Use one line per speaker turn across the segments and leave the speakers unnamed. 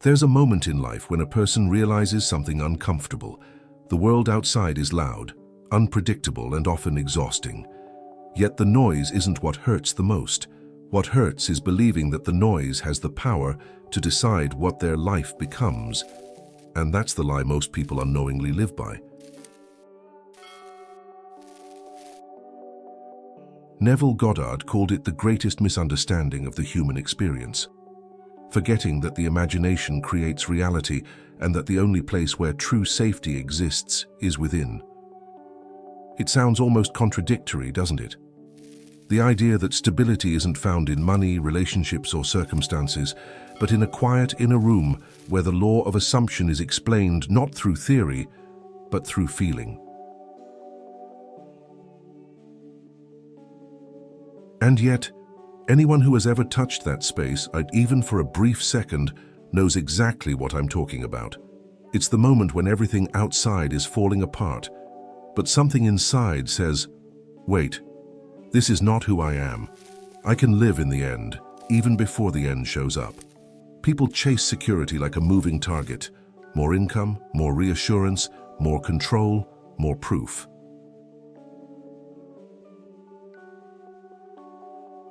There's a moment in life when a person realizes something uncomfortable. The world outside is loud, unpredictable, and often exhausting. Yet the noise isn't what hurts the most. What hurts is believing that the noise has the power to decide what their life becomes. And that's the lie most people unknowingly live by. Neville Goddard called it the greatest misunderstanding of the human experience, forgetting that the imagination creates reality and that the only place where true safety exists is within. It sounds almost contradictory, doesn't it? The idea that stability isn't found in money, relationships, or circumstances, but in a quiet inner room where the law of assumption is explained not through theory, but through feeling. And yet, anyone who has ever touched that space, even for a brief second, knows exactly what I'm talking about. It's the moment when everything outside is falling apart, but something inside says, wait, this is not who I am. I can live in the end, even before the end shows up. People chase security like a moving target. More income, more reassurance, more control, more proof.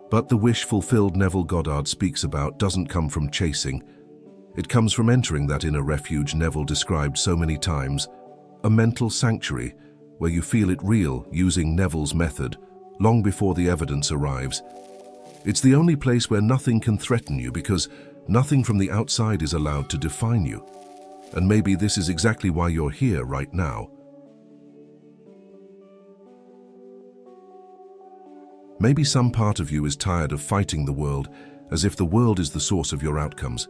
But the wish fulfilled Neville Goddard speaks about doesn't come from chasing. It comes from entering that inner refuge Neville described so many times, a mental sanctuary where you feel it real using Neville's method, long before the evidence arrives. It's the only place where nothing can threaten you because nothing from the outside is allowed to define you. And maybe this is exactly why you're here right now. Maybe some part of you is tired of fighting the world as if the world is the source of your outcomes.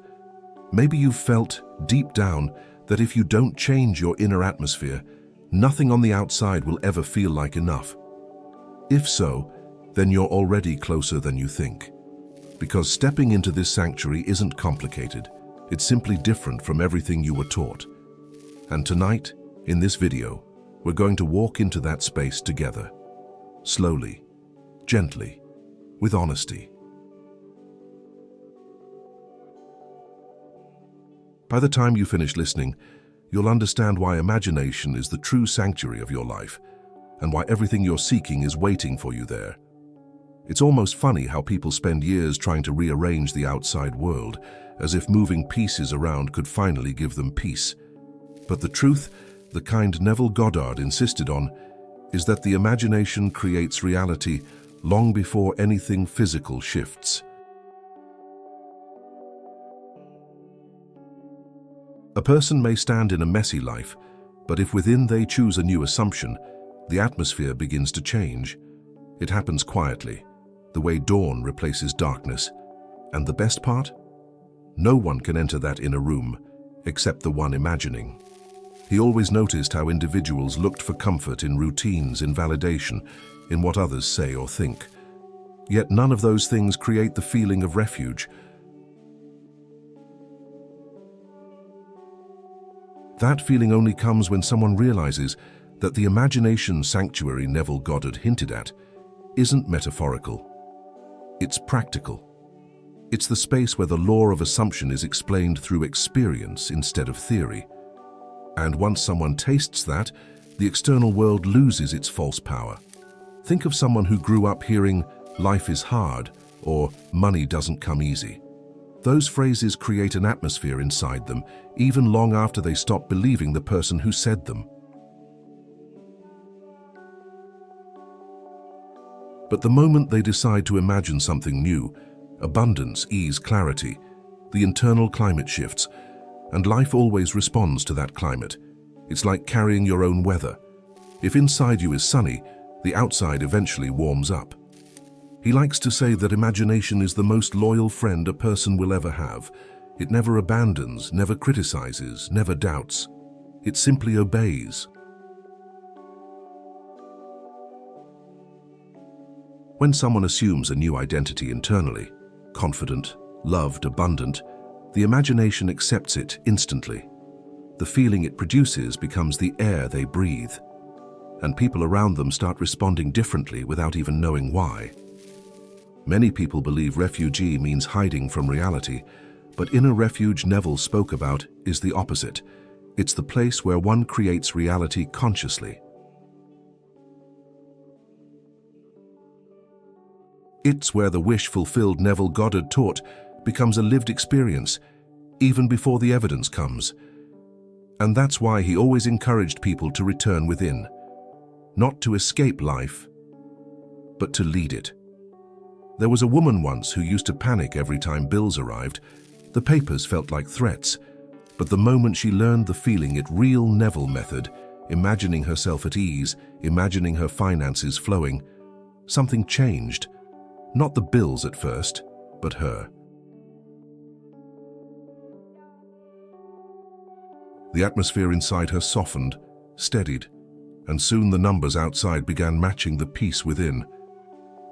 Maybe you've felt, deep down, that if you don't change your inner atmosphere, nothing on the outside will ever feel like enough. If so, then you're already closer than you think. Because stepping into this sanctuary isn't complicated. It's simply different from everything you were taught. And tonight, in this video, we're going to walk into that space together. Slowly. Gently, with honesty. By the time you finish listening, you'll understand why imagination is the true sanctuary of your life, and why everything you're seeking is waiting for you there. It's almost funny how people spend years trying to rearrange the outside world, as if moving pieces around could finally give them peace. But the truth, the kind Neville Goddard insisted on, is that the imagination creates reality long before anything physical shifts. A person may stand in a messy life, but if within they choose a new assumption, the atmosphere begins to change. It happens quietly, the way dawn replaces darkness. And the best part? No one can enter that inner room except the one imagining. He always noticed how individuals looked for comfort in routines, in validation, in what others say or think. Yet none of those things create the feeling of refuge. That feeling only comes when someone realizes that the imagination sanctuary Neville Goddard hinted at isn't metaphorical. It's practical. It's the space where the law of assumption is explained through experience instead of theory. And once someone tastes that, the external world loses its false power. Think of someone who grew up hearing, "Life is hard," or "Money doesn't come easy." Those phrases create an atmosphere inside them, even long after they stop believing the person who said them. But the moment they decide to imagine something new, abundance, ease, clarity, the internal climate shifts, and life always responds to that climate. It's like carrying your own weather. If inside you is sunny, the outside eventually warms up. He likes to say that imagination is the most loyal friend a person will ever have. It never abandons, never criticizes, never doubts. It simply obeys. When someone assumes a new identity internally, confident, loved, abundant, the imagination accepts it instantly. The feeling it produces becomes the air they breathe, and people around them start responding differently without even knowing why. Many people believe refugee means hiding from reality, But inner refuge Neville spoke about is the opposite. It's the place where one creates reality consciously. It's where the wish fulfilled Neville Goddard taught becomes a lived experience, even before the evidence comes. And that's why he always encouraged people to return within, not to escape life, but to lead it. There was a woman once who used to panic every time bills arrived. The papers felt like threats, but the moment she learned the feeling it real Neville method, imagining herself at ease, imagining her finances flowing, something changed. Not the bills at first, but her. The atmosphere inside her softened, steadied, and soon the numbers outside began matching the peace within.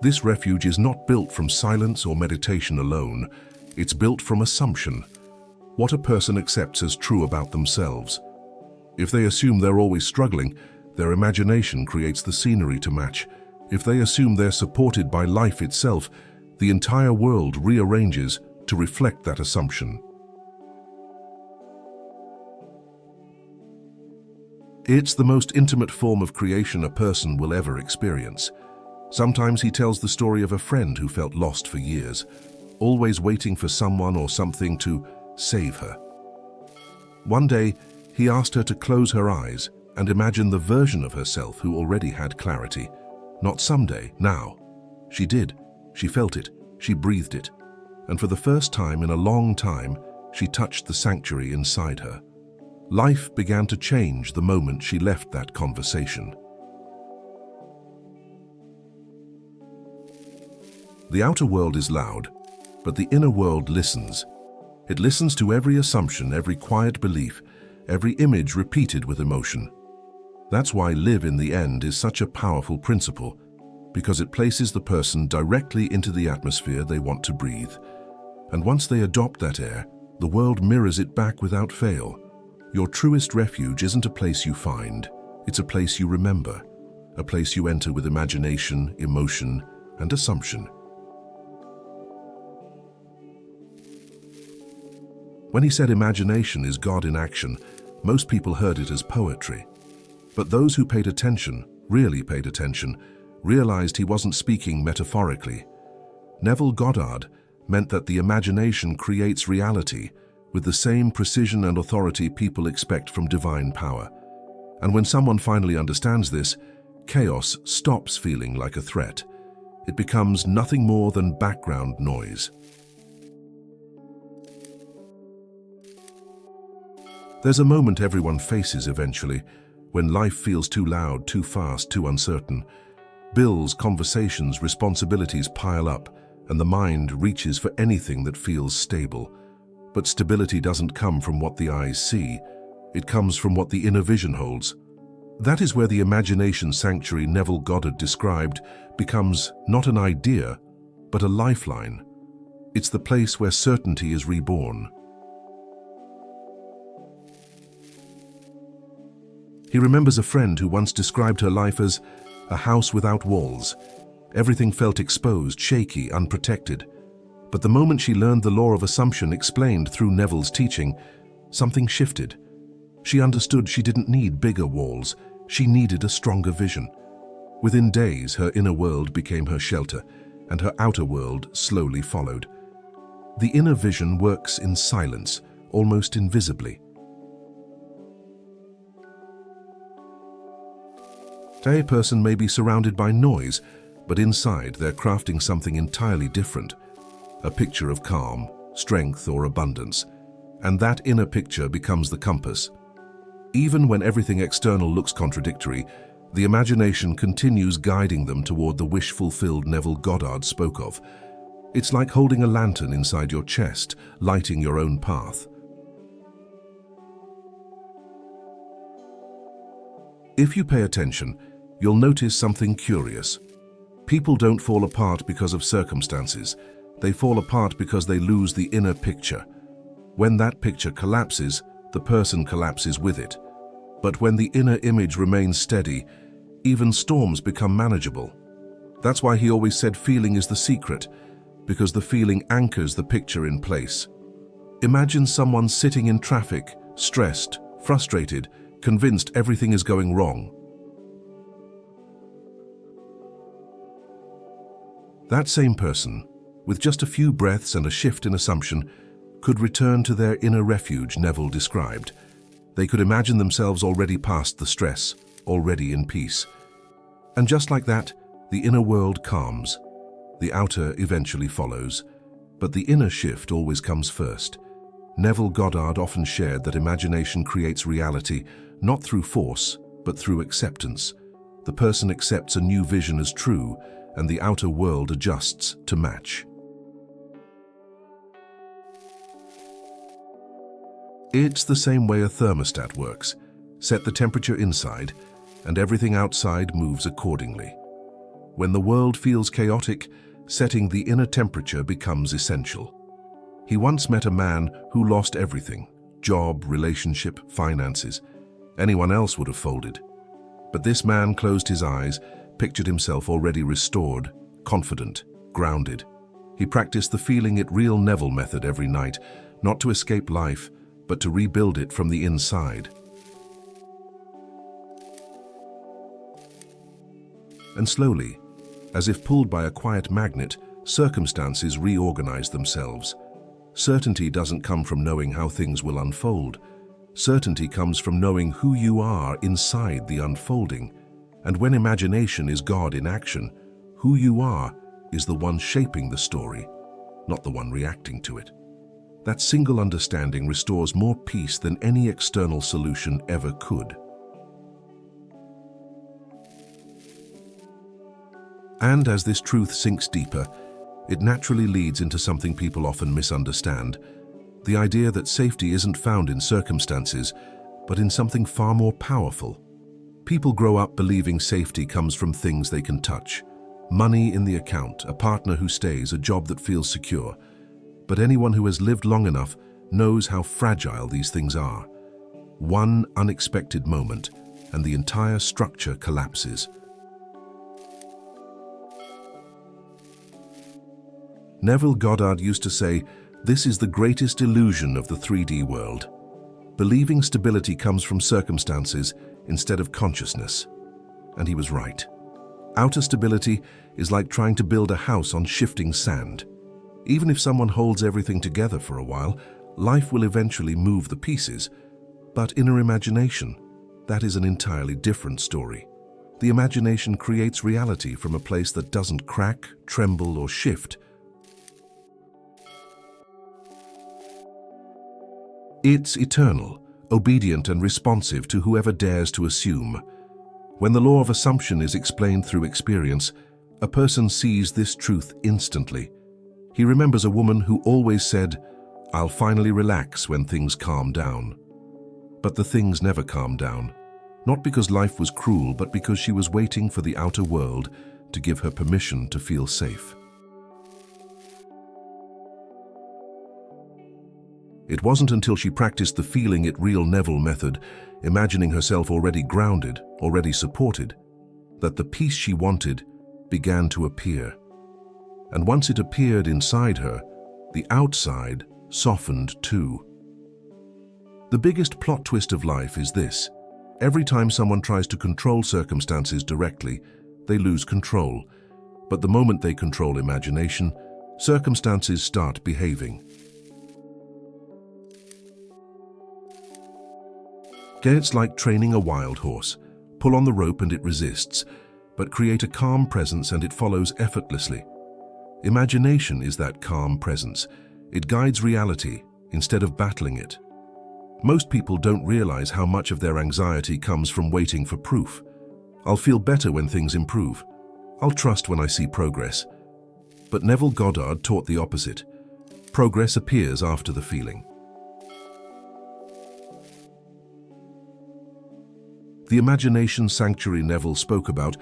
This refuge is not built from silence or meditation alone. It's built from assumption. What a person accepts as true about themselves. If they assume they're always struggling, their imagination creates the scenery to match. If they assume they're supported by life itself, the entire world rearranges to reflect that assumption. It's the most intimate form of creation a person will ever experience. Sometimes he tells the story of a friend who felt lost for years, always waiting for someone or something to save her. One day, he asked her to close her eyes and imagine the version of herself who already had clarity. Not someday, now. She did. She felt it. She breathed it. And for the first time in a long time, she touched the sanctuary inside her. Life began to change the moment she left that conversation. The outer world is loud, but the inner world listens. It listens to every assumption, every quiet belief, every image repeated with emotion. That's why live in the end is such a powerful principle, because it places the person directly into the atmosphere they want to breathe. And once they adopt that air, the world mirrors it back without fail. Your truest refuge isn't a place you find, it's a place you remember, a place you enter with imagination, emotion, and assumption. When he said imagination is God in action, most people heard it as poetry. But those who paid attention, really paid attention, realized he wasn't speaking metaphorically. Neville Goddard meant that the imagination creates reality with the same precision and authority people expect from divine power. And when someone finally understands this, chaos stops feeling like a threat. It becomes nothing more than background noise. There's a moment everyone faces eventually, when life feels too loud, too fast, too uncertain. Bills, conversations, responsibilities pile up, and the mind reaches for anything that feels stable. But stability doesn't come from what the eyes see, it comes from what the inner vision holds. That is where the imagination sanctuary Neville Goddard described becomes not an idea, but a lifeline. It's the place where certainty is reborn. He remembers a friend who once described her life as a house without walls. Everything felt exposed, shaky, unprotected. But the moment she learned the law of assumption explained through Neville's teaching, something shifted. She understood she didn't need bigger walls, she needed a stronger vision. Within days, her inner world became her shelter, and her outer world slowly followed. The inner vision works in silence, almost invisibly. A person may be surrounded by noise, but inside they're crafting something entirely different. A picture of calm, strength, or abundance. And that inner picture becomes the compass. Even when everything external looks contradictory, the imagination continues guiding them toward the wish-fulfilled Neville Goddard spoke of. It's like holding a lantern inside your chest, lighting your own path. If you pay attention, you'll notice something curious. People don't fall apart because of circumstances. They fall apart because they lose the inner picture. When that picture collapses, the person collapses with it. But when the inner image remains steady, even storms become manageable. That's why he always said feeling is the secret, because the feeling anchors the picture in place. Imagine someone sitting in traffic, stressed, frustrated, convinced everything is going wrong. That same person, with just a few breaths and a shift in assumption, could return to their inner refuge Neville described. They could imagine themselves already past the stress, already in peace. And just like that, the inner world calms. The outer eventually follows, but the inner shift always comes first. Neville Goddard often shared that imagination creates reality, not through force, but through acceptance. The person accepts a new vision as true, and the outer world adjusts to match. It's the same way a thermostat works. Set the temperature inside, and everything outside moves accordingly. When the world feels chaotic, setting the inner temperature becomes essential. He once met a man who lost everything: job, relationship, finances. Anyone else would have folded. But this man closed his eyes, pictured himself already restored, confident, grounded. He practiced the feeling it real Neville method every night, not to escape life, but to rebuild it from the inside. And slowly, as if pulled by a quiet magnet, circumstances reorganize themselves. Certainty doesn't come from knowing how things will unfold. Certainty comes from knowing who you are inside the unfolding. And when imagination is God in action, who you are is the one shaping the story, not the one reacting to it. That single understanding restores more peace than any external solution ever could. And as this truth sinks deeper, it naturally leads into something people often misunderstand: the idea that safety isn't found in circumstances, but in something far more powerful. People grow up believing safety comes from things they can touch: money in the account, a partner who stays, a job that feels secure. But anyone who has lived long enough knows how fragile these things are. One unexpected moment, and the entire structure collapses. Neville Goddard used to say, "This is the greatest illusion of the 3D world. Believing stability comes from circumstances instead of consciousness." And he was right. Outer stability is like trying to build a house on shifting sand. Even if someone holds everything together for a while, life will eventually move the pieces. But inner imagination, that is an entirely different story. The imagination creates reality from a place that doesn't crack, tremble, or shift. It's eternal, obedient and responsive to whoever dares to assume. When the law of assumption is explained through experience, a person sees this truth instantly. He remembers a woman who always said, "I'll finally relax when things calm down." But the things never calmed down. Not because life was cruel, but because she was waiting for the outer world to give her permission to feel safe. It wasn't until she practiced the feeling it real Neville method, imagining herself already grounded, already supported, that the peace she wanted began to appear. And once it appeared inside her, the outside softened too. The biggest plot twist of life is this: every time someone tries to control circumstances directly, they lose control. But the moment they control imagination, circumstances start behaving. It's like training a wild horse. Pull on the rope and it resists, but create a calm presence and it follows effortlessly. Imagination is that calm presence. It guides reality instead of battling it. Most people don't realize how much of their anxiety comes from waiting for proof. I'll feel better when things improve. I'll trust when I see progress. But Neville Goddard taught the opposite. Progress appears after the feeling. The imagination sanctuary Neville spoke about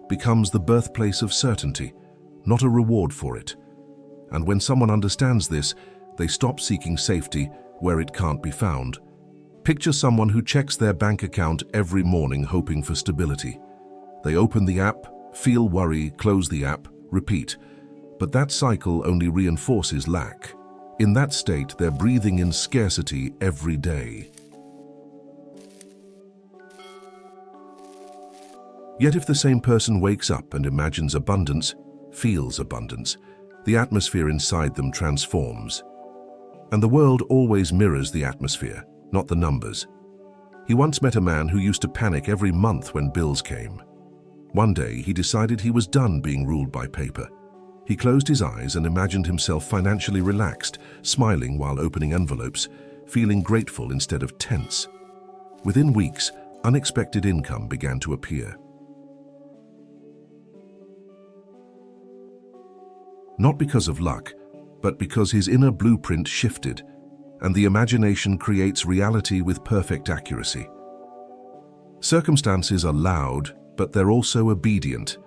becomes the birthplace of certainty, not a reward for it. And when someone understands this, they stop seeking safety where it can't be found. Picture someone who checks their bank account every morning hoping for stability. They open the app, feel worry, close the app, repeat. But that cycle only reinforces lack. In that state, they're breathing in scarcity every day. Yet if the same person wakes up and imagines abundance, feels abundance, the atmosphere inside them transforms. And the world always mirrors the atmosphere, not the numbers. He once met a man who used to panic every month when bills came. One day, he decided he was done being ruled by paper. He closed his eyes and imagined himself financially relaxed, smiling while opening envelopes, feeling grateful instead of tense. Within weeks, unexpected income began to appear. Not because of luck, but because his inner blueprint shifted, and the imagination creates reality with perfect accuracy. Circumstances are loud, but they're also obedient.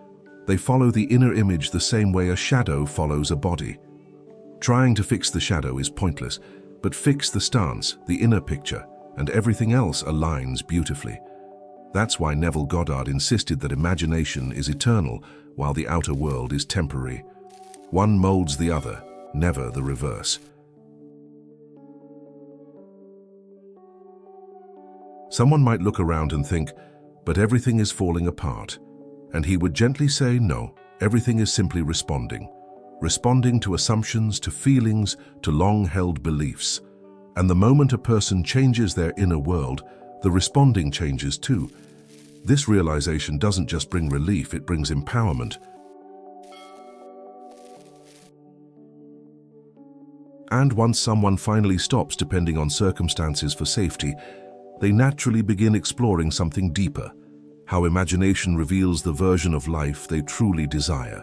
They follow the inner image the same way a shadow follows a body. Trying to fix the shadow is pointless, but fix the stance, the inner picture, and everything else aligns beautifully. That's why Neville Goddard insisted that imagination is eternal, while the outer world is temporary. One molds the other, never the reverse. Someone might look around and think, but everything is falling apart. And he would gently say, no, everything is simply responding. Responding to assumptions, to feelings, to long-held beliefs. And the moment a person changes their inner world, the responding changes too. This realization doesn't just bring relief, it brings empowerment. And once someone finally stops depending on circumstances for safety, they naturally begin exploring something deeper, how imagination reveals the version of life they truly desire.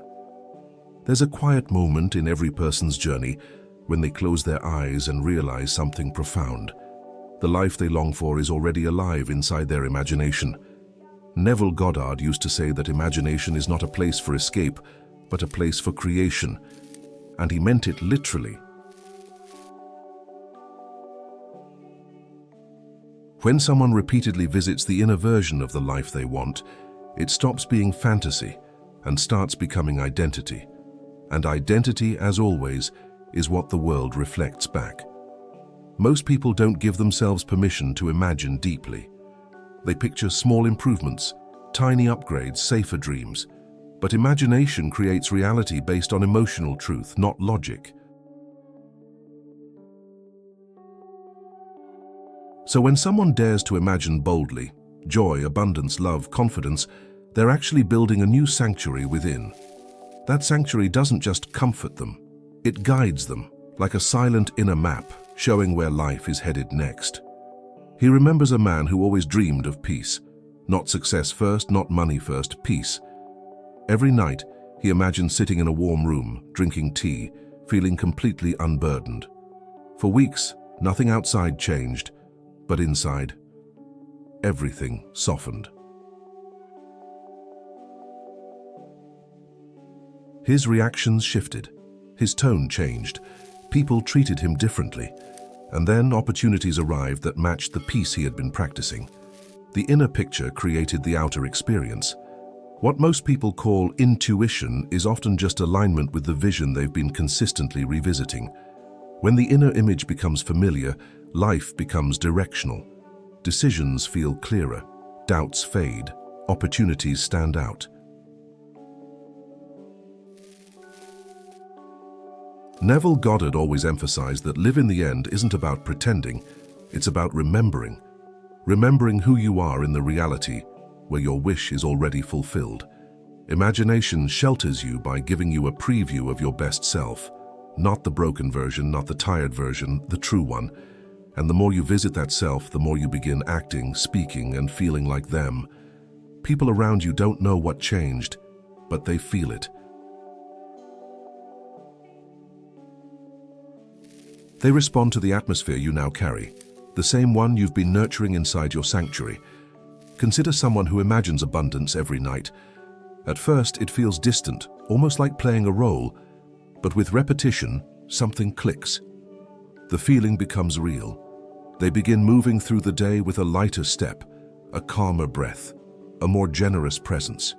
There's a quiet moment in every person's journey when they close their eyes and realize something profound. The life they long for is already alive inside their imagination. Neville Goddard used to say that imagination is not a place for escape, but a place for creation. And he meant it literally. When someone repeatedly visits the inner version of the life they want, it stops being fantasy and starts becoming identity. And identity, as always, is what the world reflects back. Most people don't give themselves permission to imagine deeply. They picture small improvements, tiny upgrades, safer dreams. But imagination creates reality based on emotional truth, not logic. So when someone dares to imagine boldly, joy, abundance, love, confidence, they're actually building a new sanctuary within. That sanctuary doesn't just comfort them, it guides them, like a silent inner map, showing where life is headed next. He remembers a man who always dreamed of peace. Not success first, not money first, peace. Every night, he imagined sitting in a warm room, drinking tea, feeling completely unburdened. For weeks, nothing outside changed, but inside, everything softened. His reactions shifted, his tone changed, people treated him differently, and then opportunities arrived that matched the peace he had been practicing. The inner picture created the outer experience. What most people call intuition is often just alignment with the vision they've been consistently revisiting. When the inner image becomes familiar, life becomes directional. Decisions feel clearer, doubts fade, opportunities stand out. Neville Goddard always emphasized that live in the end isn't about pretending, it's about remembering. Remembering who you are in the reality, where your wish is already fulfilled. Imagination shelters you by giving you a preview of your best self. Not the broken version, not the tired version, the true one. And the more you visit that self, the more you begin acting, speaking, and feeling like them. People around you don't know what changed, but they feel it. They respond to the atmosphere you now carry, the same one you've been nurturing inside your sanctuary. Consider someone who imagines abundance every night. At first, it feels distant, almost like playing a role, but with repetition, something clicks. The feeling becomes real. They begin moving through the day with a lighter step, a calmer breath, a more generous presence.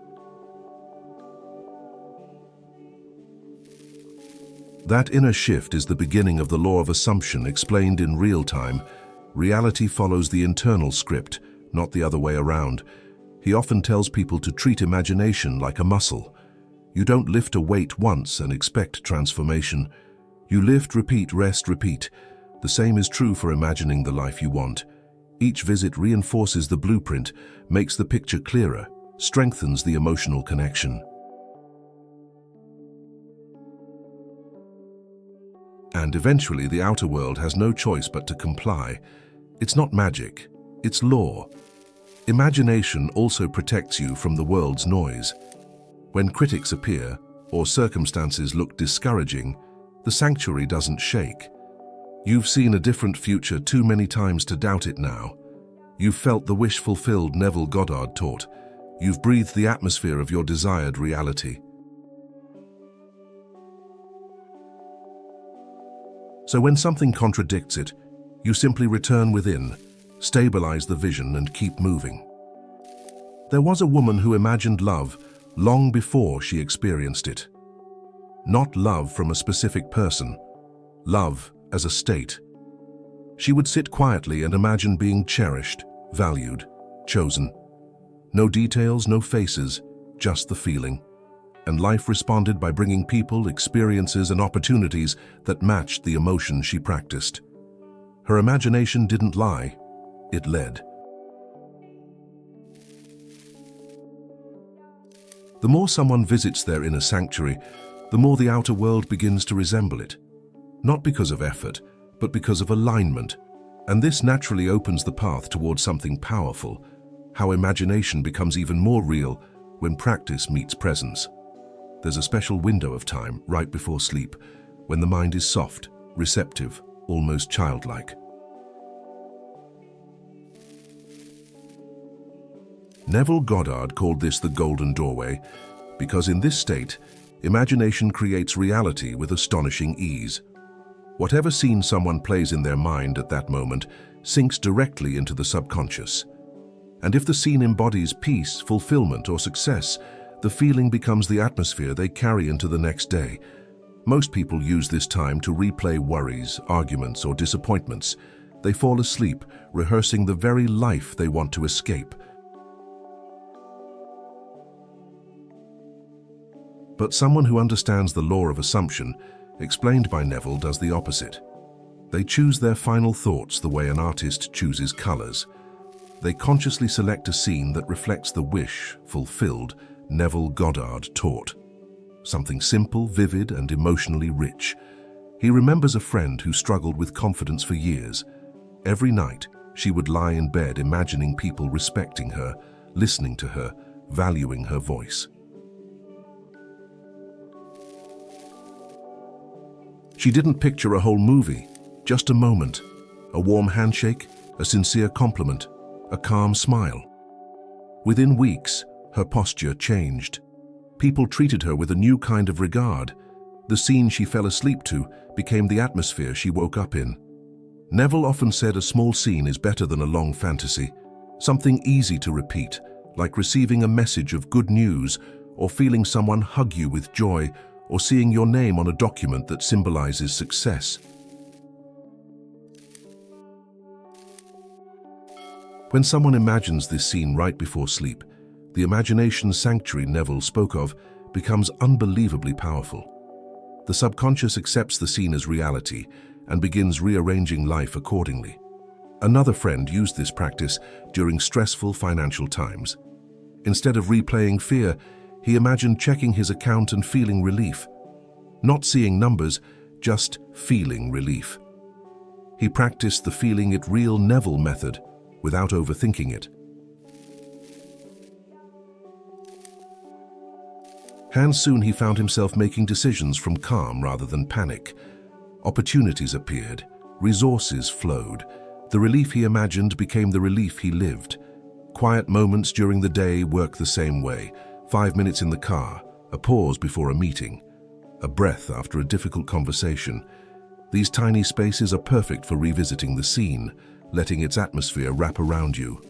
That inner shift is the beginning of the law of assumption explained in real time. Reality follows the internal script, not the other way around. He often tells people to treat imagination like a muscle. You don't lift a weight once and expect transformation. You lift, repeat, rest, repeat. The same is true for imagining the life you want. Each visit reinforces the blueprint, makes the picture clearer, strengthens the emotional connection. And eventually the outer world has no choice but to comply. It's not magic, it's law. Imagination also protects you from the world's noise. When critics appear, or circumstances look discouraging, the sanctuary doesn't shake. You've seen a different future too many times to doubt it now. You've felt the wish fulfilled Neville Goddard taught. You've breathed the atmosphere of your desired reality. So when something contradicts it, you simply return within, stabilize the vision, and keep moving. There was a woman who imagined love long before she experienced it. Not love from a specific person, love as a state. She would sit quietly and imagine being cherished, valued, chosen. No details, no faces, just the feeling. And life responded by bringing people, experiences, and opportunities that matched the emotion she practiced. Her imagination didn't lie, it led. The more someone visits their inner sanctuary, the more the outer world begins to resemble it. Not because of effort, but because of alignment. And this naturally opens the path towards something powerful, how imagination becomes even more real when practice meets presence. There's a special window of time right before sleep, when the mind is soft, receptive, almost childlike. Neville Goddard called this the golden doorway, because in this state, imagination creates reality with astonishing ease. Whatever scene someone plays in their mind at that moment sinks directly into the subconscious. And if the scene embodies peace, fulfillment, or success, the feeling becomes the atmosphere they carry into the next day. Most people use this time to replay worries, arguments, or disappointments. They fall asleep, rehearsing the very life they want to escape. But someone who understands the law of assumption, explained by Neville, does the opposite. They choose their final thoughts the way an artist chooses colors. They consciously select a scene that reflects the wish, fulfilled, Neville Goddard taught. Something simple, vivid, and emotionally rich. He remembers a friend who struggled with confidence for years. Every night, she would lie in bed imagining people respecting her, listening to her, valuing her voice. She didn't picture a whole movie, just a moment, a warm handshake, a sincere compliment, a calm smile. Within weeks, her posture changed. People treated her with a new kind of regard. The scene she fell asleep to became the atmosphere she woke up in. Neville often said a small scene is better than a long fantasy, something easy to repeat, like receiving a message of good news, or feeling someone hug you with joy, or seeing your name on a document that symbolizes success. When someone imagines this scene right before sleep, the imagination sanctuary Neville spoke of becomes unbelievably powerful. The subconscious accepts the scene as reality and begins rearranging life accordingly. Another friend used this practice during stressful financial times. Instead of replaying fear, he imagined checking his account and feeling relief. Not seeing numbers, just feeling relief. He practiced the feeling it real Neville method without overthinking it. And soon he found himself making decisions from calm rather than panic. Opportunities appeared, resources flowed. The relief he imagined became the relief he lived. Quiet moments during the day work the same way. 5 minutes in the car, a pause before a meeting, a breath after a difficult conversation. These tiny spaces are perfect for revisiting the scene, letting its atmosphere wrap around you.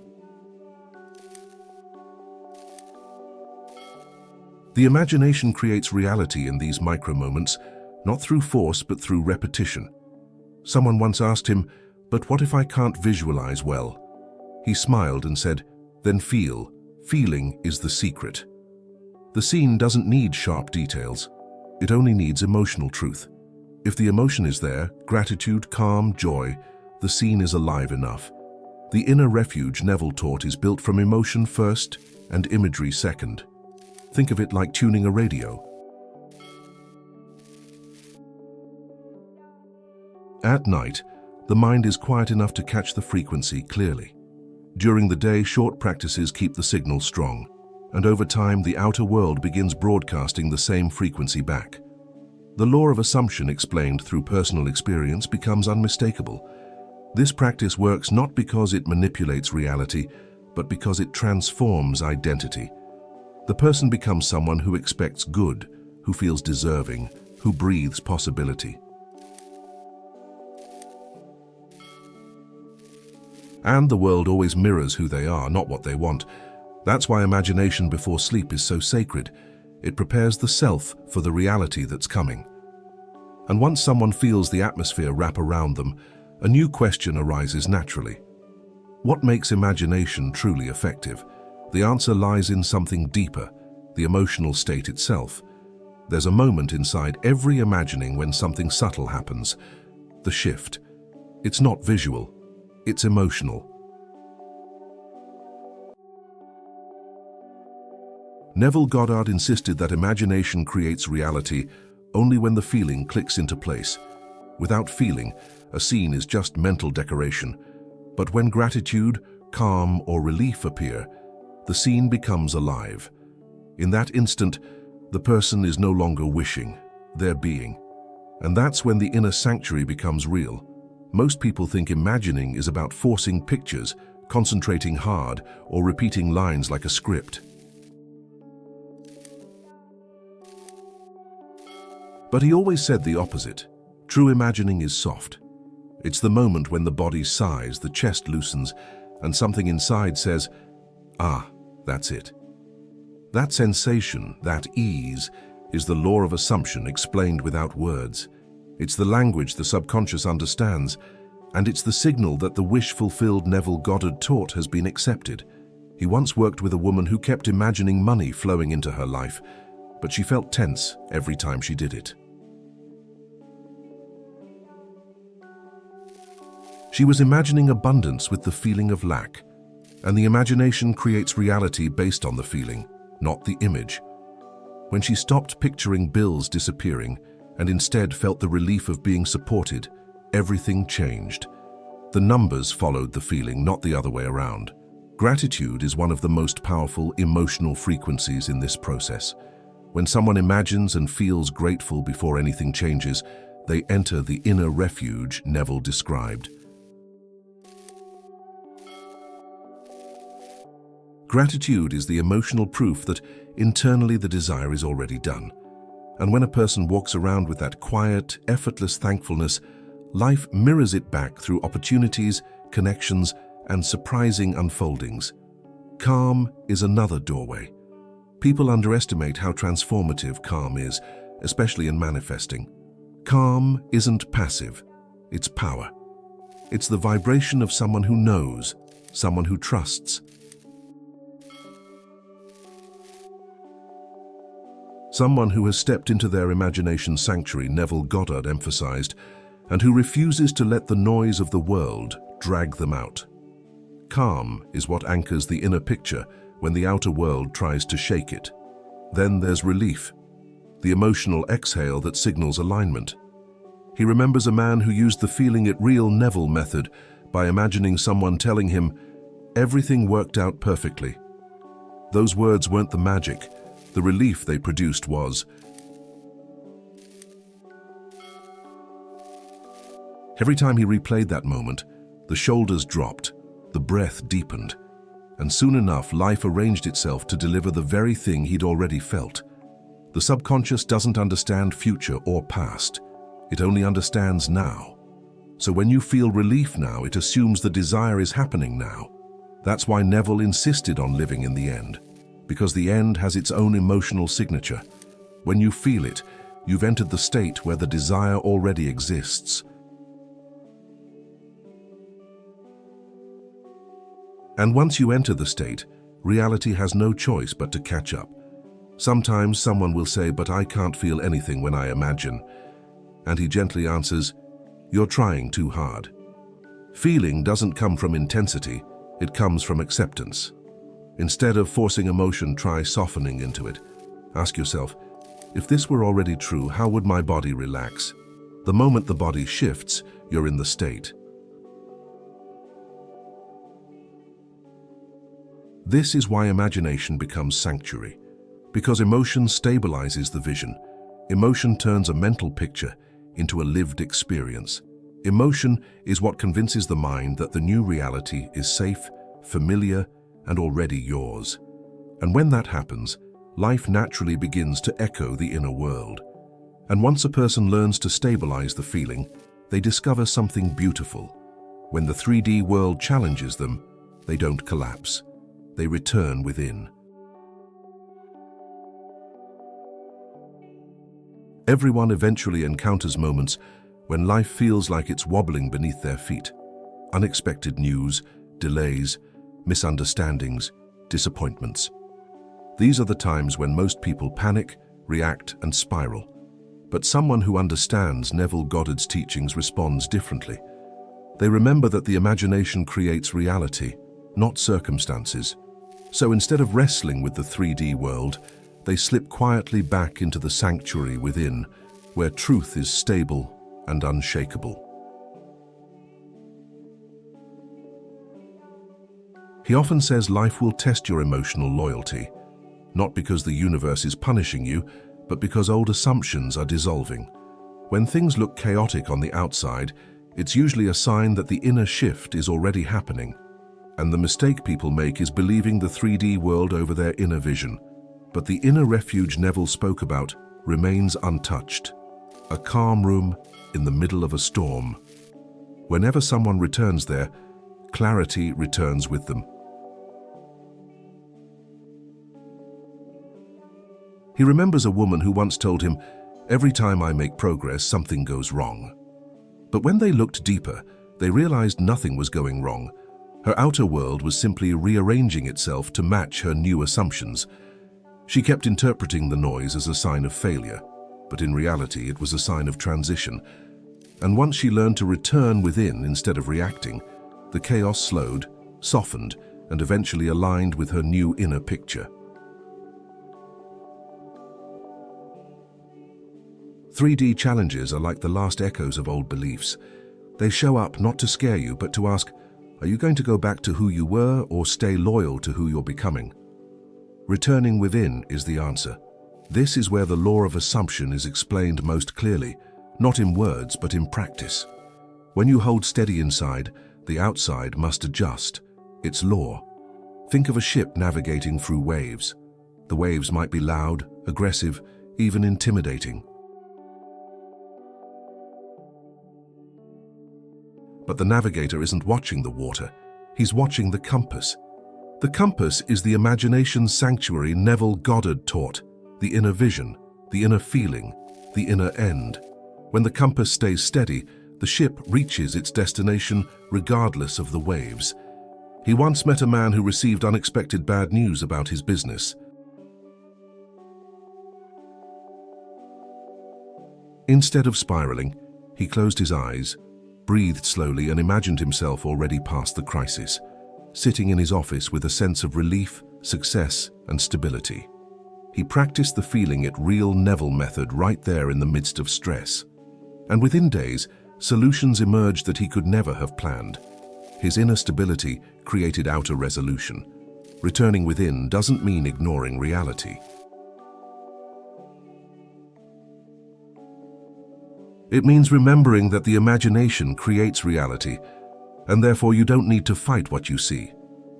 The imagination creates reality in these micro moments, not through force but through repetition. Someone once asked him, "But what if I can't visualize well?" He smiled and said, "Then feel. Feeling is the secret." The scene doesn't need sharp details. It only needs emotional truth. If the emotion is there, gratitude, calm, joy, the scene is alive enough. The inner refuge Neville taught is built from emotion first and imagery second. Think of it like tuning a radio. At night, the mind is quiet enough to catch the frequency clearly. During the day, short practices keep the signal strong, and over time, the outer world begins broadcasting the same frequency back. The law of assumption explained through personal experience becomes unmistakable. This practice works not because it manipulates reality, but because it transforms identity. The person becomes someone who expects good, who feels deserving, who breathes possibility. And the world always mirrors who they are, not what they want. That's why imagination before sleep is so sacred. It prepares the self for the reality that's coming. And once someone feels the atmosphere wrap around them, a new question arises naturally. What makes imagination truly effective? The answer lies in something deeper, the emotional state itself. There's a moment inside every imagining when something subtle happens. The shift. It's not visual, it's emotional. Neville Goddard insisted that imagination creates reality only when the feeling clicks into place. Without feeling, a scene is just mental decoration. But when gratitude, calm, or relief appear, the scene becomes alive. In that instant, the person is no longer wishing, they're being. And that's when the inner sanctuary becomes real. Most people think imagining is about forcing pictures, concentrating hard, or repeating lines like a script. But he always said the opposite. True imagining is soft. It's the moment when the body sighs, the chest loosens, and something inside says, "Ah, that's it." That sensation, that ease, is the law of assumption explained without words. It's the language the subconscious understands, and it's the signal that the wish-fulfilled Neville Goddard taught has been accepted. He once worked with a woman who kept imagining money flowing into her life, but she felt tense every time she did it. She was imagining abundance with the feeling of lack, and the imagination creates reality based on the feeling, not the image. When she stopped picturing bills disappearing and instead felt the relief of being supported, everything changed. The numbers followed the feeling, not the other way around. Gratitude is one of the most powerful emotional frequencies in this process. When someone imagines and feels grateful before anything changes, they enter the inner refuge Neville described. Gratitude is the emotional proof that internally the desire is already done. And when a person walks around with that quiet, effortless thankfulness, life mirrors it back through opportunities, connections, and surprising unfoldings. Calm is another doorway. People underestimate how transformative calm is, especially in manifesting. Calm isn't passive, it's power. It's the vibration of someone who knows, someone who trusts. Someone who has stepped into their imagination sanctuary, Neville Goddard emphasized, and who refuses to let the noise of the world drag them out. Calm is what anchors the inner picture when the outer world tries to shake it. Then there's relief, the emotional exhale that signals alignment. He remembers a man who used the feeling it real Neville method by imagining someone telling him, "Everything worked out perfectly." Those words weren't the magic. The relief they produced was. Every time he replayed that moment, the shoulders dropped, the breath deepened, and soon enough life arranged itself to deliver the very thing he'd already felt. The subconscious doesn't understand future or past. It only understands now. So when you feel relief now, it assumes the desire is happening now. That's why Neville insisted on living in the end. Because the end has its own emotional signature. When you feel it, You've entered the state where the desire already exists. And once you enter the state, reality has no choice but to catch up. Sometimes someone will say, "But I can't feel anything when I imagine." And he gently answers, "You're trying too hard." Feeling doesn't come from intensity, it comes from acceptance. Instead of forcing emotion, try softening into it. Ask yourself, if this were already true, how would my body relax? The moment the body shifts, you're in the state. This is why imagination becomes sanctuary, because emotion stabilizes the vision. Emotion turns a mental picture into a lived experience. Emotion is what convinces the mind that the new reality is safe, familiar, and already yours. And when that happens, life naturally begins to echo the inner world. And once a person learns to stabilize the feeling, they discover something beautiful. When the 3D world challenges them, they don't collapse. They return within. Everyone eventually encounters moments when life feels like it's wobbling beneath their feet. Unexpected news, delays, misunderstandings, disappointments. These are the times when most people panic, react, and spiral. But someone who understands Neville Goddard's teachings responds differently. They remember that the imagination creates reality, not circumstances. So instead of wrestling with the 3D world, they slip quietly back into the sanctuary within, where truth is stable and unshakable. He often says life will test your emotional loyalty, not because the universe is punishing you, but because old assumptions are dissolving. When things look chaotic on the outside, it's usually a sign that the inner shift is already happening. And the mistake people make is believing the 3D world over their inner vision. But the inner refuge Neville spoke about remains untouched. A calm room in the middle of a storm. Whenever someone returns there, clarity returns with them. He remembers a woman who once told him, "Every time I make progress, something goes wrong." But when they looked deeper, they realized nothing was going wrong. Her outer world was simply rearranging itself to match her new assumptions. She kept interpreting the noise as a sign of failure, but in reality it was a sign of transition. And once she learned to return within instead of reacting, the chaos slowed, softened, and eventually aligned with her new inner picture. 3D challenges are like the last echoes of old beliefs. They show up not to scare you, but to ask, are you going to go back to who you were or stay loyal to who you're becoming? Returning within is the answer. This is where the law of assumption is explained most clearly, not in words but in practice. When you hold steady inside, the outside must adjust. It's law. Think of a ship navigating through waves. The waves might be loud, aggressive, even intimidating. But the navigator isn't watching the water, he's watching the compass. The compass is the imagination's sanctuary Neville Goddard taught, the inner vision, the inner feeling, the inner end. When the compass stays steady, the ship reaches its destination regardless of the waves. He once met a man who received unexpected bad news about his business. Instead of spiraling, he closed his eyes, breathed slowly, and imagined himself already past the crisis, sitting in his office with a sense of relief, success, and stability. He practiced the feeling it real Neville method right there in the midst of stress. And within days, solutions emerged that he could never have planned. His inner stability created outer resolution. Returning within doesn't mean ignoring reality. It means remembering that the imagination creates reality, and therefore you don't need to fight what you see.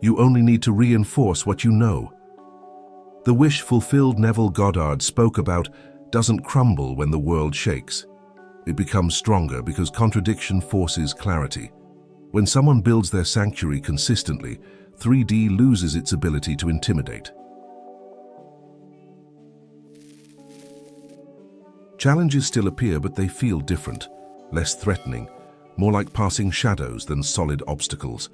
You only need to reinforce what you know. The wish fulfilled Neville Goddard spoke about doesn't crumble when the world shakes. It becomes stronger because contradiction forces clarity. When someone builds their sanctuary consistently, 3D loses its ability to intimidate. Challenges still appear, but they feel different, less threatening, more like passing shadows than solid obstacles.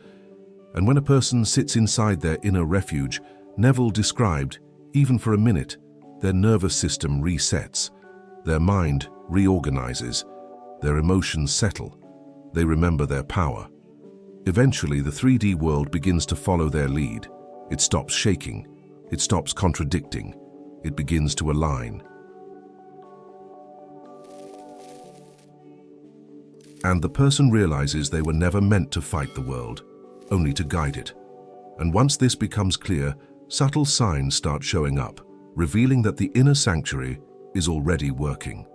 And when a person sits inside their inner refuge, Neville described, even for a minute, their nervous system resets, their mind reorganizes, their emotions settle, they remember their power. Eventually, the 3D world begins to follow their lead. It stops shaking, it stops contradicting, it begins to align. And the person realizes they were never meant to fight the world, only to guide it. And once this becomes clear, subtle signs start showing up, revealing that the inner sanctuary is already working.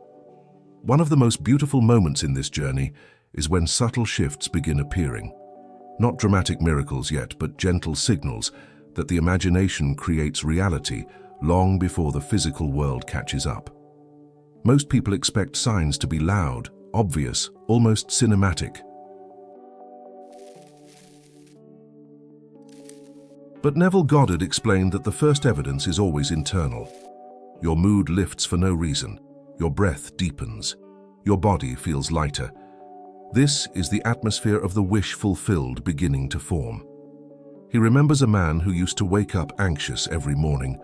One of the most beautiful moments in this journey is when subtle shifts begin appearing. Not dramatic miracles yet, but gentle signals that the imagination creates reality long before the physical world catches up. Most people expect signs to be loud, obvious, almost cinematic. But Neville Goddard explained that the first evidence is always internal. Your mood lifts for no reason, your breath deepens, your body feels lighter. This is the atmosphere of the wish fulfilled beginning to form. He remembers a man who used to wake up anxious every morning.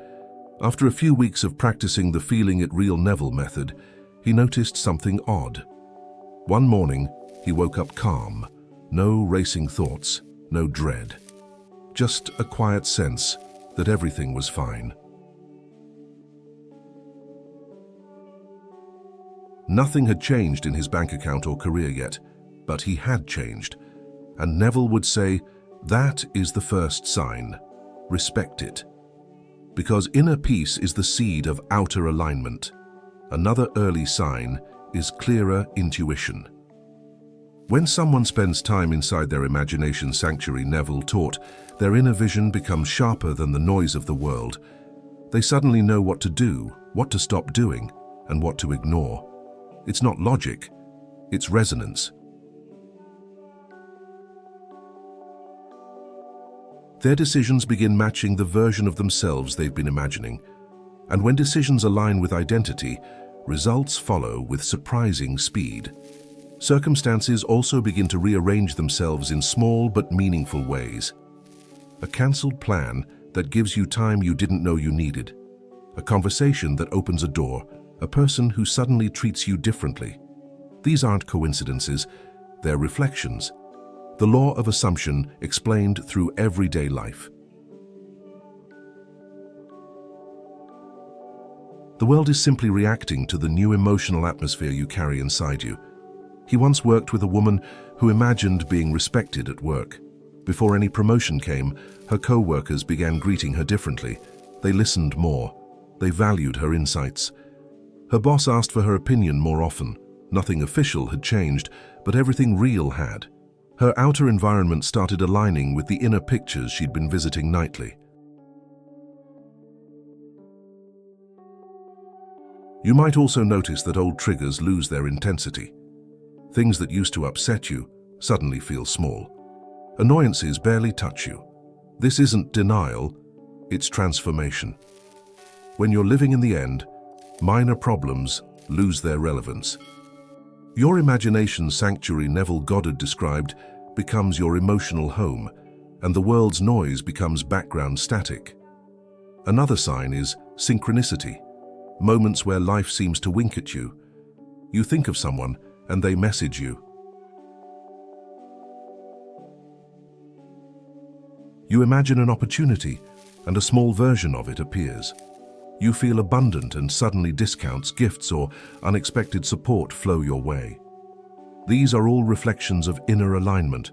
After a few weeks of practicing the Feeling It Real Neville method, he noticed something odd. One morning, he woke up calm, no racing thoughts, no dread. Just a quiet sense that everything was fine. Nothing had changed in his bank account or career yet, but he had changed. And Neville would say, that is the first sign. Respect it. Because inner peace is the seed of outer alignment. Another early sign is clearer intuition. When someone spends time inside their imagination sanctuary, Neville taught, their inner vision becomes sharper than the noise of the world. They suddenly know what to do, what to stop doing, and what to ignore. It's not logic, it's resonance. Their decisions begin matching the version of themselves they've been imagining. And when decisions align with identity, results follow with surprising speed. Circumstances also begin to rearrange themselves in small but meaningful ways. A cancelled plan that gives you time you didn't know you needed. A conversation that opens a door. A person who suddenly treats you differently. These aren't coincidences, they're reflections. The law of assumption explained through everyday life. The world is simply reacting to the new emotional atmosphere you carry inside you. He once worked with a woman who imagined being respected at work. Before any promotion came, her co-workers began greeting her differently. They listened more. They valued her insights. Her boss asked for her opinion more often. Nothing official had changed, but everything real had. Her outer environment started aligning with the inner pictures she'd been visiting nightly. You might also notice that old triggers lose their intensity. Things that used to upset you suddenly feel small. Annoyances barely touch you. This isn't denial, it's transformation. When you're living in the end, minor problems lose their relevance. Your imagination sanctuary, Neville Goddard described, becomes your emotional home, and the world's noise becomes background static. Another sign is synchronicity, moments where life seems to wink at you. You think of someone, and they message you. You imagine an opportunity, and a small version of it appears. You feel abundant, and suddenly discounts, gifts, or unexpected support flow your way. These are all reflections of inner alignment,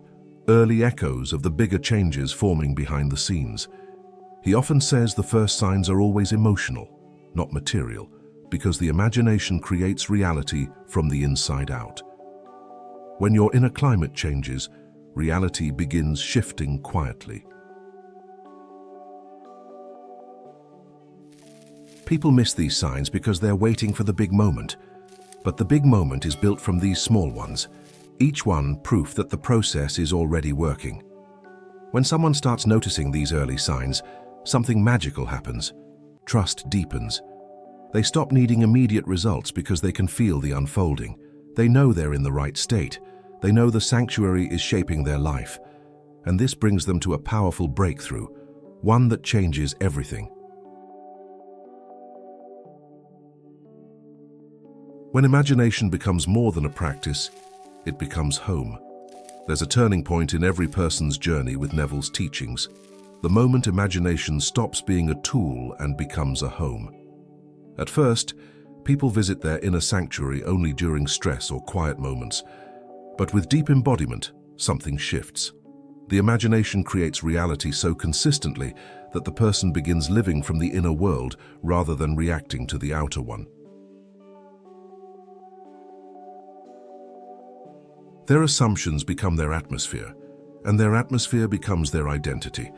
early echoes of the bigger changes forming behind the scenes. He often says the first signs are always emotional, not material, because the imagination creates reality from the inside out. When your inner climate changes, reality begins shifting quietly. People miss these signs because they're waiting for the big moment. But the big moment is built from these small ones, each one proof that the process is already working. When someone starts noticing these early signs, something magical happens. Trust deepens. They stop needing immediate results because they can feel the unfolding. They know they're in the right state. They know the sanctuary is shaping their life. And this brings them to a powerful breakthrough, one that changes everything. When imagination becomes more than a practice, it becomes home. There's a turning point in every person's journey with Neville's teachings. The moment imagination stops being a tool and becomes a home. At first, people visit their inner sanctuary only during stress or quiet moments. But with deep embodiment, something shifts. The imagination creates reality so consistently that the person begins living from the inner world rather than reacting to the outer one. Their assumptions become their atmosphere, and their atmosphere becomes their identity.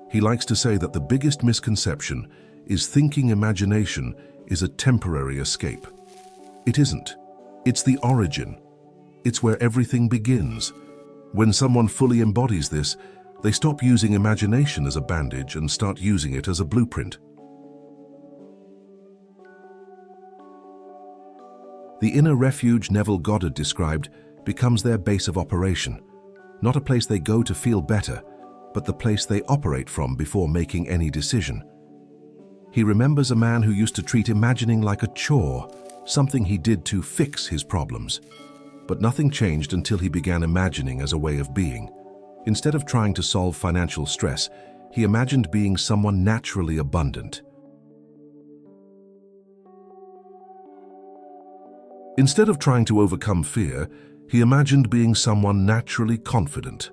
He likes to say that the biggest misconception is thinking imagination is a temporary escape. It isn't. It's the origin. It's where everything begins. When someone fully embodies this, they stop using imagination as a bandage and start using it as a blueprint. The inner refuge Neville Goddard described becomes their base of operation, not a place they go to feel better, but the place they operate from before making any decision. He remembers a man who used to treat imagining like a chore, something he did to fix his problems. But nothing changed until he began imagining as a way of being. Instead of trying to solve financial stress, he imagined being someone naturally abundant. Instead of trying to overcome fear, he imagined being someone naturally confident.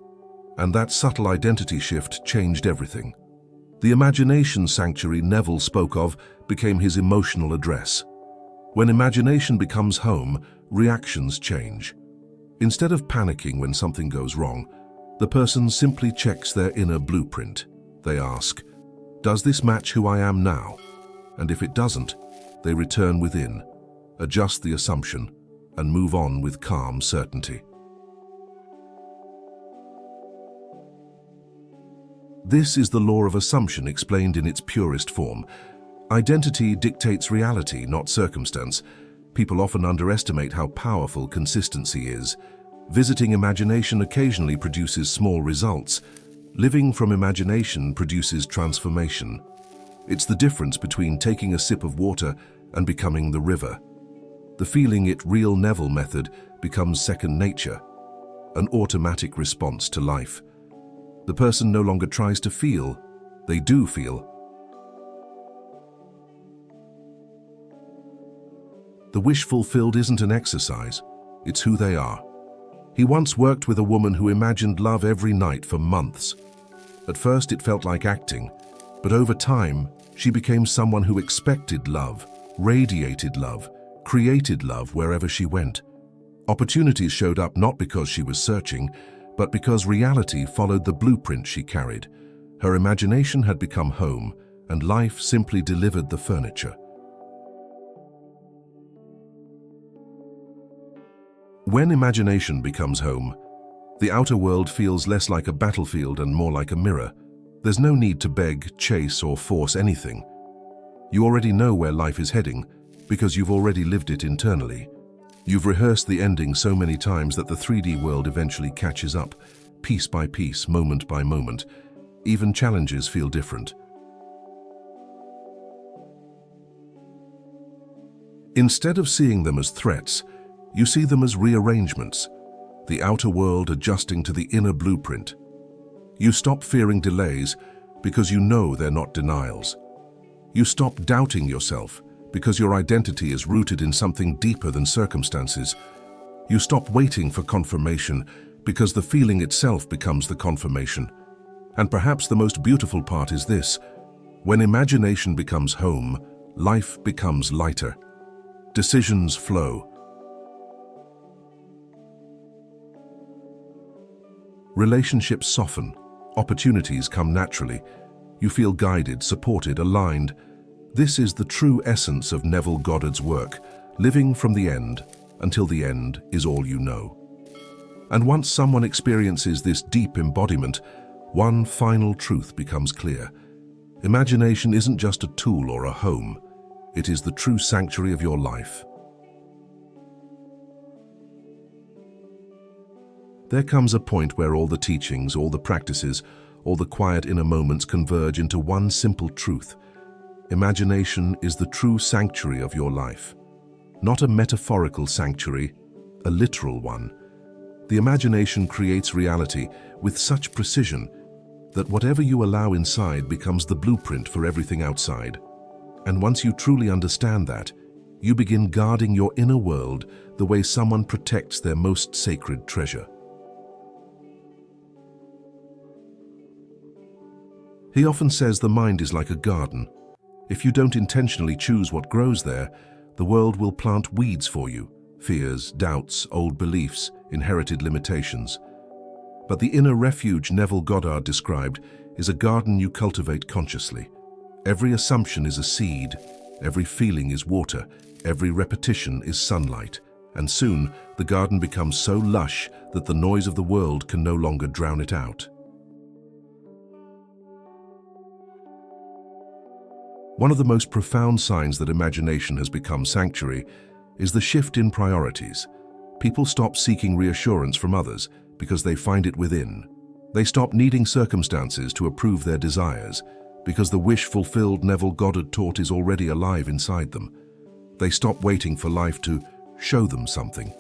And that subtle identity shift changed everything. The imagination sanctuary Neville spoke of became his emotional address. When imagination becomes home, reactions change. Instead of panicking when something goes wrong, the person simply checks their inner blueprint. They ask, "Does this match who I am now?" And if it doesn't, they return within, adjust the assumption, and move on with calm certainty. This is the law of assumption explained in its purest form. Identity dictates reality, not circumstance. People often underestimate how powerful consistency is. Visiting imagination occasionally produces small results. Living from imagination produces transformation. It's the difference between taking a sip of water and becoming the river. The feeling it real Neville method becomes second nature, an automatic response to life. The person no longer tries to feel, they do feel. The wish fulfilled isn't an exercise, it's who they are. He once worked with a woman who imagined love every night for months. At first it felt like acting, but over time she became someone who expected love, radiated love, created love wherever she went. Opportunities showed up not because she was searching, but because reality followed the blueprint she carried. Her imagination had become home, and life simply delivered the furniture. When imagination becomes home, the outer world feels less like a battlefield and more like a mirror. There's no need to beg, chase, or force anything. You already know where life is heading because you've already lived it internally. You've rehearsed the ending so many times that the 3D world eventually catches up, piece by piece, moment by moment. Even challenges feel different. Instead of seeing them as threats, you see them as rearrangements, the outer world adjusting to the inner blueprint. You stop fearing delays because you know they're not denials. You stop doubting yourself because your identity is rooted in something deeper than circumstances. You stop waiting for confirmation because the feeling itself becomes the confirmation. And perhaps the most beautiful part is this: when imagination becomes home, life becomes lighter. Decisions flow. Relationships soften. Opportunities come naturally. You feel guided, supported, aligned. This is the true essence of Neville Goddard's work, living from the end until the end is all you know. And once someone experiences this deep embodiment, one final truth becomes clear. Imagination isn't just a tool or a home. It is the true sanctuary of your life. There comes a point where all the teachings, all the practices, all the quiet inner moments converge into one simple truth. Imagination is the true sanctuary of your life. Not a metaphorical sanctuary, a literal one. The imagination creates reality with such precision that whatever you allow inside becomes the blueprint for everything outside. And once you truly understand that, you begin guarding your inner world the way someone protects their most sacred treasure. He often says the mind is like a garden. If you don't intentionally choose what grows there, the world will plant weeds for you: fears, doubts, old beliefs, inherited limitations. But the inner refuge Neville Goddard described is a garden you cultivate consciously. Every assumption is a seed, every feeling is water, every repetition is sunlight, and soon the garden becomes so lush that the noise of the world can no longer drown it out. One of the most profound signs that imagination has become sanctuary is the shift in priorities. People stop seeking reassurance from others because they find it within. They stop needing circumstances to approve their desires because the wish fulfilled Neville Goddard taught is already alive inside them. They stop waiting for life to show them something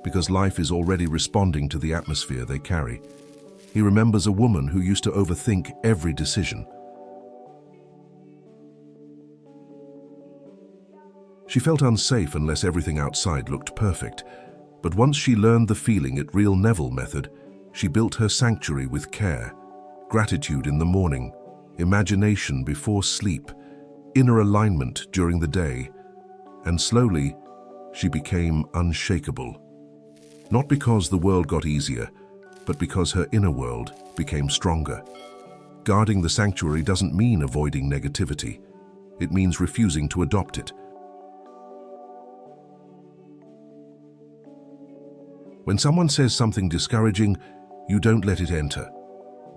because life is already responding to the atmosphere they carry. He remembers a woman who used to overthink every decision. She felt unsafe unless everything outside looked perfect, but once she learned the feeling it real Neville method, she built her sanctuary with care, gratitude in the morning, imagination before sleep, inner alignment during the day, and slowly she became unshakable. Not because the world got easier, but because her inner world became stronger. Guarding the sanctuary doesn't mean avoiding negativity. It means refusing to adopt it. When someone says something discouraging, you don't let it enter.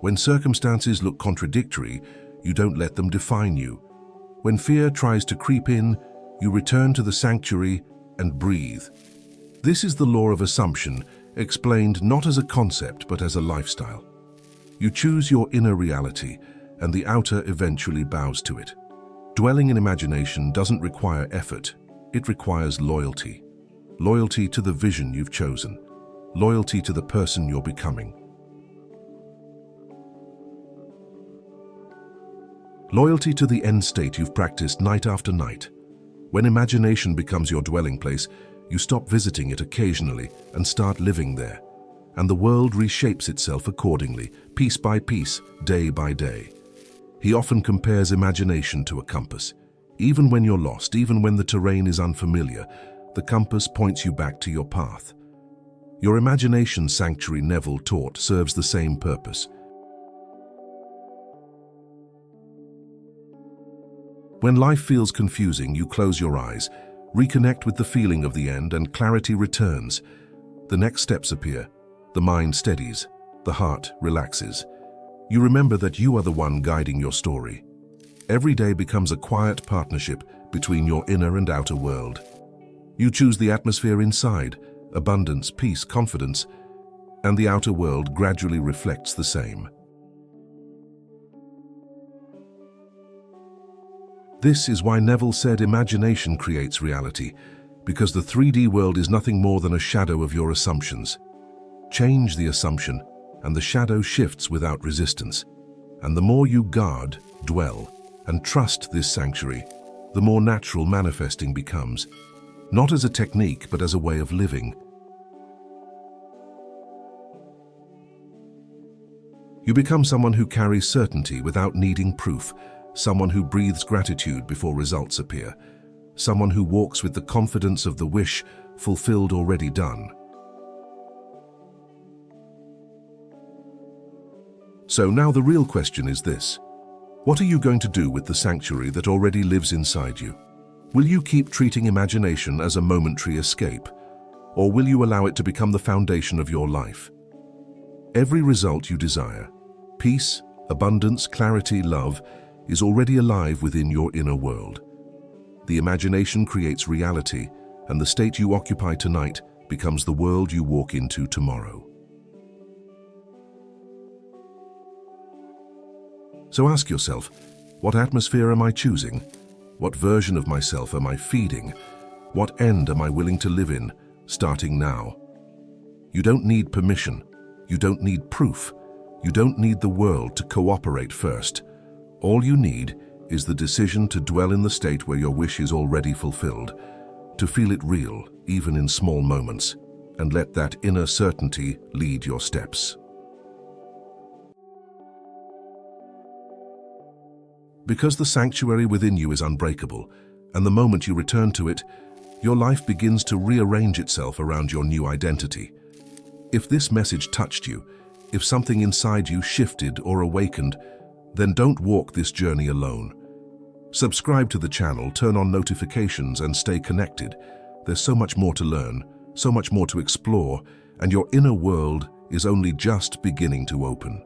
When circumstances look contradictory, you don't let them define you. When fear tries to creep in, you return to the sanctuary and breathe. This is the law of assumption, explained not as a concept but as a lifestyle. You choose your inner reality, and the outer eventually bows to it. Dwelling in imagination doesn't require effort, it requires loyalty. Loyalty to the vision you've chosen. Loyalty to the person you're becoming. Loyalty to the end state you've practiced night after night. When imagination becomes your dwelling place, you stop visiting it occasionally and start living there. And the world reshapes itself accordingly, piece by piece, day by day. He often compares imagination to a compass. Even when you're lost, even when the terrain is unfamiliar, the compass points you back to your path. Your imagination sanctuary, Neville taught, serves the same purpose. When life feels confusing, you close your eyes, reconnect with the feeling of the end, and clarity returns. The next steps appear. The mind steadies. The heart relaxes. You remember that you are the one guiding your story. Every day becomes a quiet partnership between your inner and outer world. You choose the atmosphere inside, abundance, peace, confidence, and the outer world gradually reflects the same. This is why Neville said imagination creates reality, because the 3D world is nothing more than a shadow of your assumptions. Change the assumption, and the shadow shifts without resistance. And the more you guard, dwell, and trust this sanctuary, the more natural manifesting becomes, not as a technique, but as a way of living. You become someone who carries certainty without needing proof, someone who breathes gratitude before results appear, someone who walks with the confidence of the wish fulfilled already done. So now the real question is this: what are you going to do with the sanctuary that already lives inside you? Will you keep treating imagination as a momentary escape, or will you allow it to become the foundation of your life? Every result you desire, peace, abundance, clarity, love, is already alive within your inner world. The imagination creates reality, and the state you occupy tonight becomes the world you walk into tomorrow. So ask yourself, what atmosphere am I choosing? What version of myself am I feeding? What end am I willing to live in, starting now? You don't need permission. You don't need proof. You don't need the world to cooperate first. All you need is the decision to dwell in the state where your wish is already fulfilled, to feel it real, even in small moments, and let that inner certainty lead your steps. Because the sanctuary within you is unbreakable, and the moment you return to it, your life begins to rearrange itself around your new identity. If this message touched you, if something inside you shifted or awakened, then don't walk this journey alone. Subscribe to the channel, turn on notifications, and stay connected. There's so much more to learn, so much more to explore, and your inner world is only just beginning to open.